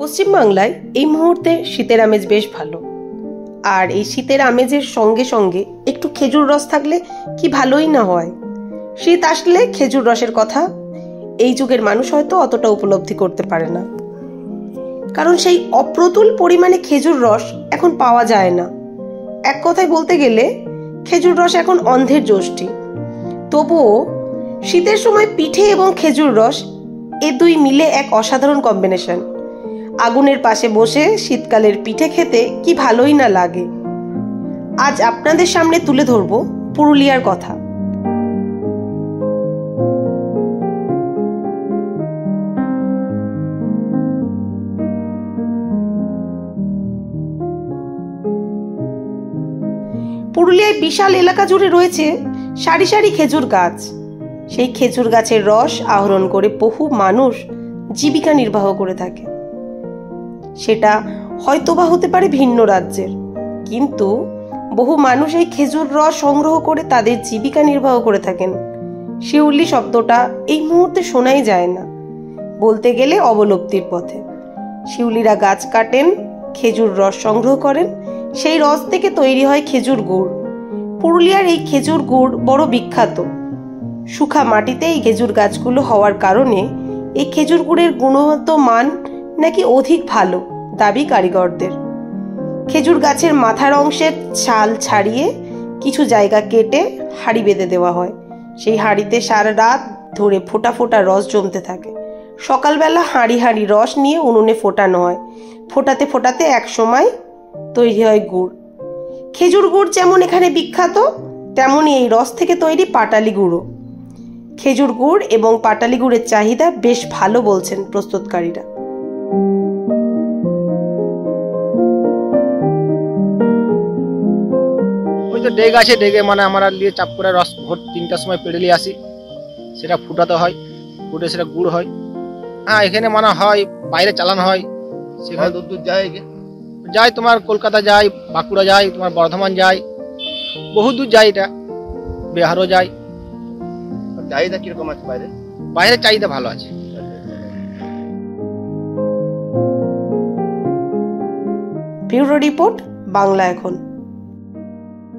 পশ্চিমবাংলায় এই মুহূর্তে শীতের আমেজ বেশ ভালো। আর এই শীতের আমেজের সঙ্গে সঙ্গে একটু খেজুর রস থাকলে কি ভালোই না হয়। শীত আসলে খেজুর রসের কথা এই যুগের মানুষ হয়তো অতটা উপলব্ধি করতে পারে না, কারণ সেই অপ্রতুল পরিমাণে খেজুর রস এখন পাওয়া যায় না। এক কথায় বলতে গেলে খেজুর রস এখন অন্ধের যষ্টি। তবুও শীতের সময় পিঠে এবং খেজুর রস এ দুই মিলে এক অসাধারণ কম্বিনেশন। আগুনের পাশে বসে শীতকালের পিঠে খেতে কি ভালোই না লাগে। আজ আপনাদের সামনে তুলে ধরব পুরুলিয়ার কথা। পুরুলিয়ায় বিশাল এলাকা জুড়ে রয়েছে সারি সারি খেজুর গাছ। সেই খেজুর গাছের রস আহরণ করে বহু মানুষ জীবিকা নির্বাহ করে থাকে। সেটা হয়তোবা হতে পারে ভিন্ন রাজ্যের, কিন্তু বহু মানুষ এই খেজুর রস সংগ্রহ করে তাদের জীবিকা নির্বাহ করে থাকেন। শিউলি শব্দটা এই মুহূর্তে শোনাই যায় না, বলতে গেলে অবলুপ্তির পথে। শিউলিরা গাছ কাটেন, খেজুর রস সংগ্রহ করেন, সেই রস থেকে তৈরি হয় খেজুর গুড়। পুরুলিয়ার এই খেজুর গুড় বড় বিখ্যাত। শুখা মাটিতে এই খেজুর গাছগুলো হওয়ার কারণে এই খেজুর গুড়ের গুণগত মান নাকি অধিক ভালো দাবি কারিগরদের। খেজুর গাছের মাথার অংশের ছাল ছাড়িয়ে কিছু জায়গা কেটে হাঁড়ি বেঁধে দেওয়া হয়। সেই হাঁড়িতে সারা রাত ধরে ফোঁটা ফোঁটা রস জমতে থাকে। সকালবেলা হাঁড়ি হাঁড়ি রস নিয়ে উনুনে ফোটানো হয়। ফোটাতে ফোটাতে এক সময় তৈরি হয় গুড়। খেজুর গুড় যেমন এখানে বিখ্যাত, তেমনই এই রস থেকে তৈরি পাটালি গুড়ও। খেজুর গুড় এবং পাটালি গুড়ের চাহিদা বেশ ভালো বলছেন প্রস্তুতকারীরা। ওই তো ডেগ আছে, ডেগে মানে আমরা নিয়ে চাপ করে রস ভোর 3টার সময় পেড়ে নিয়ে আসি, সেটা ফুটাতে হয়, ফুটে সেটা গুড় হয়। হ্যাঁ, এখানে মানে হয়, বাইরে চালানো হয়। সেখানে দূর দূর যায়, তোমার কলকাতা যায়, বাঁকুড়া যায়, তোমার বর্ধমান যায়, বহু দূর যায়। এটা বিহারও যায়। চাহিদা কিরকম আছে বাইরে? বাইরে চাহিদা ভালো আছে। ব্যুরো রিপোর্ট, বাংলা এখন।